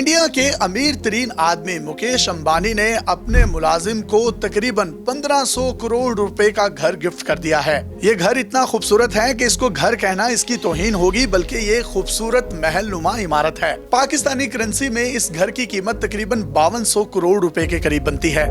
India के अमीर तरीन आदमी मुकेश अंबानी ने अपने मुलाजिम को तकरीबन 1500 करोड़ रुपए का घर गिफ्ट कर दिया है। ये घर इतना खूबसूरत है कि इसको घर कहना इसकी तौहीन होगी, बल्कि ये खूबसूरत महल नुमा इमारत है। पाकिस्तानी करेंसी में इस घर की कीमत तकरीबन 5200 करोड़ रुपए के करीब बनती है।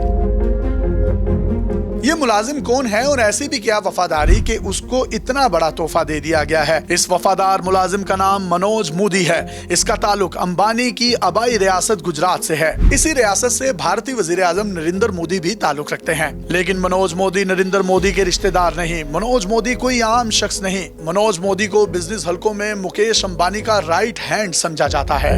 ये मुलाजिम कौन है और ऐसी भी क्या वफादारी कि उसको इतना बड़ा तोहफा दे दिया गया है। इस वफादार मुलाजिम का नाम मनोज मोदी है। इसका ताल्लुक अंबानी की आबाई रियासत गुजरात से है। इसी रियासत से भारतीय वजीर आजम नरेंद्र मोदी भी ताल्लुक रखते हैं। लेकिन मनोज मोदी नरेंद्र मोदी के रिश्तेदार नहीं। मनोज मोदी कोई आम शख्स नहीं। मनोज मोदी को बिजनेस हलकों में मुकेश अंबानी का राइट हैंड समझा जाता है।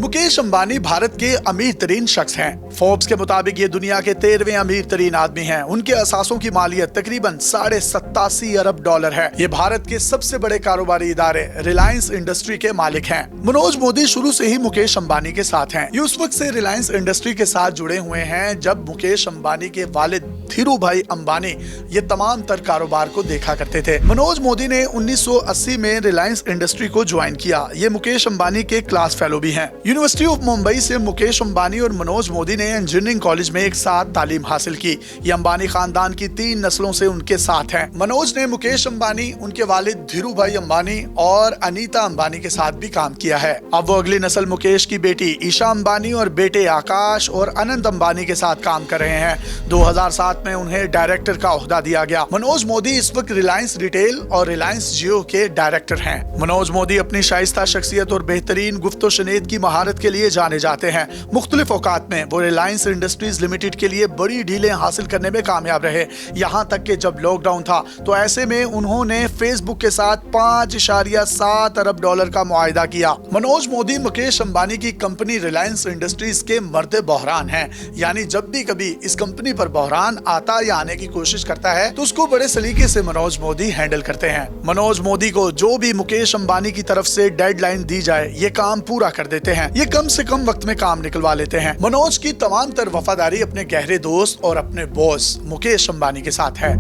मुकेश अंबानी भारत के अमीर तरीन शख्स हैं। फोर्ब्स के मुताबिक ये दुनिया के 13वें अमीर तरीन आदमी हैं। उनके असासों की मालियत तकरीबन $87 अरब है। ये भारत के सबसे बड़े कारोबारी इदारे रिलायंस इंडस्ट्री के मालिक हैं। मनोज मोदी शुरू से ही मुकेश अंबानी के साथ हैं। ये उस वक्त से रिलायंस इंडस्ट्री के साथ जुड़े हुए हैं जब मुकेश अंबानी के वालिद धीरू भाई अंबानी ये तमाम तर कारोबार को देखा करते थे। मनोज मोदी ने 1980 में रिलायंस इंडस्ट्री को ज्वाइन किया। ये मुकेश अंबानी के क्लास फेलो भी हैं। यूनिवर्सिटी ऑफ मुंबई से मुकेश अंबानी और मनोज मोदी ने इंजीनियरिंग कॉलेज में एक साथ तालीम हासिल की। ये अंबानी खानदान की 3 नस्लों से उनके साथ हैं। मनोज ने मुकेश अंबानी, उनके वालिद धीरू भाई अंबानी और अनीता अंबानी के साथ भी काम किया है। अब वो अगली नस्ल मुकेश की बेटी ईशा अंबानी और बेटे आकाश और अनंत अंबानी के साथ काम कर रहे हैं। 2007 में उन्हें डायरेक्टर का ओहदा दिया गया। मनोज मोदी इस वक्त रिलायंस रिटेल और रिलायंस जियो के डायरेक्टर हैं। मनोज मोदी अपनी शाइस्ता शख्सियत और बेहतरीन गुफ्तो शनीद की महारत के लिए जाने जाते हैं। मुख्तलिफ औकात में वो रिलायंस इंडस्ट्रीज लिमिटेड के लिए बड़ी डीलें हासिल करने में कामयाब रहे। यहाँ तक कि जब लॉकडाउन था तो ऐसे में उन्होंने फेसबुक के साथ $5.7 अरब का मुआहिदा किया। मनोज मोदी मुकेश अंबानी की कंपनी रिलायंस इंडस्ट्रीज के मर्दे बहरान हैं। यानी जब भी कभी इस कंपनी पर बहरान आता या आने की कोशिश करता है तो उसको बड़े सलीके से मनोज मोदी हैंडल करते हैं। मनोज मोदी को जो भी मुकेश अंबानी की तरफ से डेडलाइन दी जाए ये काम पूरा कर देते हैं। ये कम से कम वक्त में काम निकलवा लेते हैं। मनोज की तमाम तर वफादारी अपने गहरे दोस्त और अपने बॉस मुकेश अंबानी के साथ है।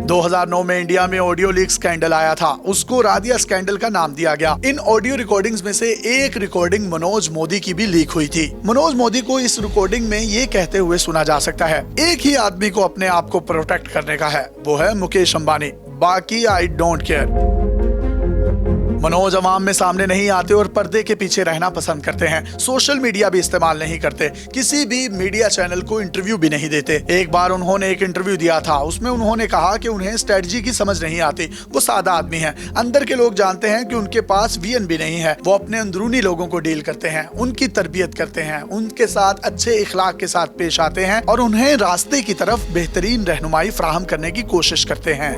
2009 में इंडिया में ऑडियो लीक स्कैंडल आया था। उसको राधिया स्कैंडल का नाम दिया गया। इन ऑडियो रिकॉर्डिंग्स में से एक रिकॉर्डिंग मनोज मोदी की भी लीक हुई थी। मनोज मोदी को इस रिकॉर्डिंग में ये कहते हुए सुना जा सकता है, एक ही आदमी को अपने आप को प्रोटेक्ट करने का है, वो है मुकेश अंबानी, बाकी आई डोंट केयर। मनोज अवाम में सामने नहीं आते और पर्दे के पीछे रहना पसंद करते हैं। सोशल मीडिया भी इस्तेमाल नहीं करते। किसी भी मीडिया चैनल को इंटरव्यू भी नहीं देते। एक बार उन्होंने एक इंटरव्यू दिया था, उसमें उन्होंने कहा कि उन्हें स्ट्रेटजी की समझ नहीं आती। वो सादा आदमी हैं। अंदर के लोग जानते हैं कि उनके पास विजन भी नहीं है। वो अपने अंदरूनी लोगों को डील करते हैं, उनकी तरबियत करते हैं, उनके साथ अच्छे इखलाक के साथ पेश आते हैं और उन्हें रास्ते की तरफ बेहतरीन रहनुमाई फराहम करने की कोशिश करते हैं।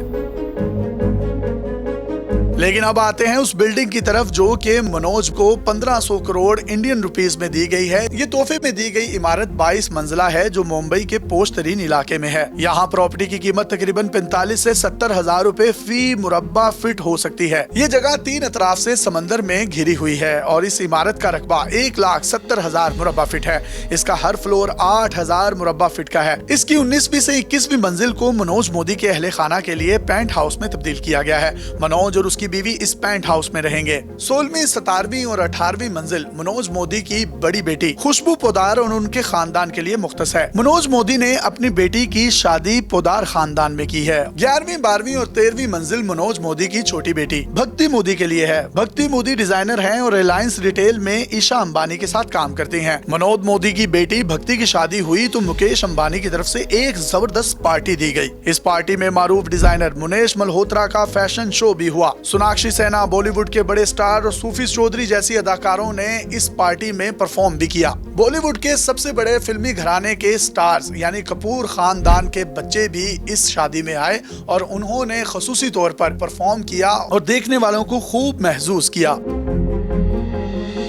लेकिन अब आते हैं उस बिल्डिंग की तरफ जो कि मनोज को 1500 करोड़ इंडियन रुपीस में दी गई है। ये तोहफे में दी गई इमारत 22 मंजिला है जो मुंबई के पोश तरीन इलाके में है। यहाँ प्रॉपर्टी की कीमत तकरीबन 45 से 70 हजार रुपए फी मुरब्बा फीट हो सकती है। ये जगह 3 अतराफ से समंदर में घिरी हुई है और इस इमारत का रकबा 1,70,000 मुरब्बा फीट है। इसका हर फ्लोर 8000 मुरब्बा फीट का है। इसकी 19वीं से 21वीं मंजिल को मनोज मोदी के अहले खाना के लिए पेंट हाउस में तब्दील किया गया है। मनोज और उसकी बीवी इस पेंट हाउस में रहेंगे। 16वीं, 17वीं और 18वीं मंजिल मनोज मोदी की बड़ी बेटी खुशबू पोदार और उनके खानदान के लिए मुख्तस है। मनोज मोदी ने अपनी बेटी की शादी पोदार खानदान में की है। 11वीं, 12वीं और 13वीं मंजिल मनोज मोदी की छोटी बेटी भक्ति मोदी के लिए है। भक्ति मोदी डिजाइनर हैं और रिलायंस रिटेल में ईशा अंबानी के साथ काम करती हैं। मनोज मोदी की बेटी भक्ति की शादी हुई तो मुकेश अंबानी की तरफ से एक जबरदस्त पार्टी दी गई। इस पार्टी में मारूफ डिजाइनर मुनेश मल्होत्रा का फैशन शो भी हुआ। सोनाक्षी सेना, बॉलीवुड के बड़े स्टार और सूफी चौधरी जैसी अदाकारों ने इस पार्टी में परफॉर्म भी किया। बॉलीवुड के सबसे बड़े फिल्मी घराने के स्टार्स यानी कपूर खानदान के बच्चे भी इस शादी में आए और उन्होंने खसूसी तौर पर परफॉर्म किया और देखने वालों को खूब महसूस किया।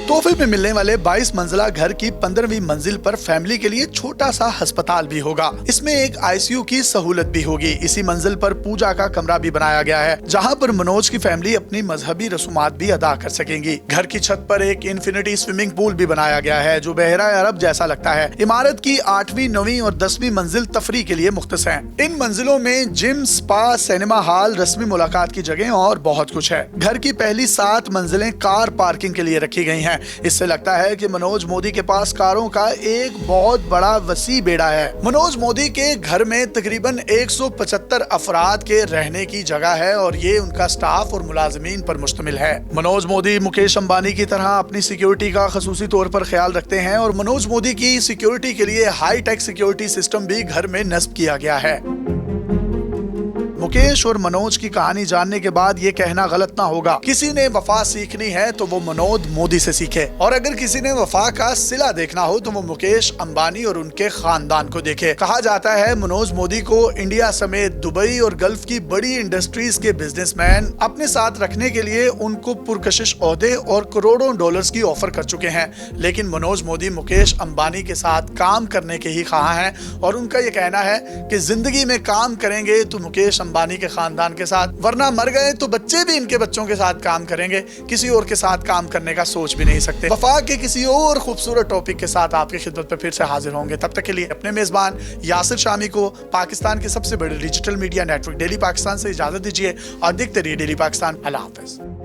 तोहफे में मिलने वाले 22 मंजिला घर की 15वीं मंजिल पर फैमिली के लिए छोटा सा अस्पताल भी होगा। इसमें एक आईसीयू की सहूलत भी होगी। इसी मंजिल पर पूजा का कमरा भी बनाया गया है, जहां पर मनोज की फैमिली अपनी मजहबी रसूमात भी अदा कर सकेंगी। घर की छत पर एक इन्फिनिटी स्विमिंग पूल भी बनाया गया है, जो बहरा अरब जैसा लगता है। इमारत की 8वीं, 9वीं और 10वीं मंजिल तफरी के लिए मुख्तस है। इन मंजिलों में जिम, स्पा, सिनेमा हॉल, रस्मी मुलाकात की जगह और बहुत कुछ है। घर की पहली 7 मंजिलें कार पार्किंग के लिए रखी गई हैं। इससे लगता है कि मनोज मोदी के पास कारों का एक बहुत बड़ा वसी बेड़ा है। मनोज मोदी के घर में तकरीबन 175 अफराद के रहने की जगह है और ये उनका स्टाफ और मुलाजमीन पर मुश्तमिल है। मनोज मोदी मुकेश अंबानी की तरह अपनी सिक्योरिटी का खसूसी तौर पर ख्याल रखते हैं और मनोज मोदी की सिक्योरिटी के लिए हाई टेक सिक्योरिटी सिस्टम भी घर में नस्ब किया गया है। मुकेश और मनोज की कहानी जानने के बाद ये कहना गलत ना होगा, किसी ने वफा सीखनी है तो वो मनोज मोदी से सीखे, और अगर किसी ने वफा का सिला देखना हो तो वो मुकेश अंबानी और उनके खानदान को देखे। कहा जाता है मनोज मोदी को इंडिया समेत दुबई और गल्फ की बड़ी इंडस्ट्रीज के बिजनेसमैन अपने साथ रखने के लिए उनको पुरकशिश ओहदे और करोड़ों डॉलर्स की ऑफर कर चुके हैं, लेकिन मनोज मोदी मुकेश अंबानी के साथ काम करने के ही ख्वाह हैं और उनका ये कहना है कि जिंदगी में काम करेंगे तो मुकेश अंबानी के खानदान के साथ, वरना मर गए तो बच्चे भी इनके बच्चों के साथ काम करेंगे, किसी और के साथ काम करने का सोच भी नहीं सकते। वफा के किसी और खूबसूरत टॉपिक के साथ आपकी खिदमत पर फिर से हाजिर होंगे। तब तक के लिए अपने मेजबान यासिर शामी को पाकिस्तान के सबसे बड़े digital media network daily Pakistan से इजाजत दीजिए और देखते रहिए डेली पाकिस्तान। अल्लाह हाफिज।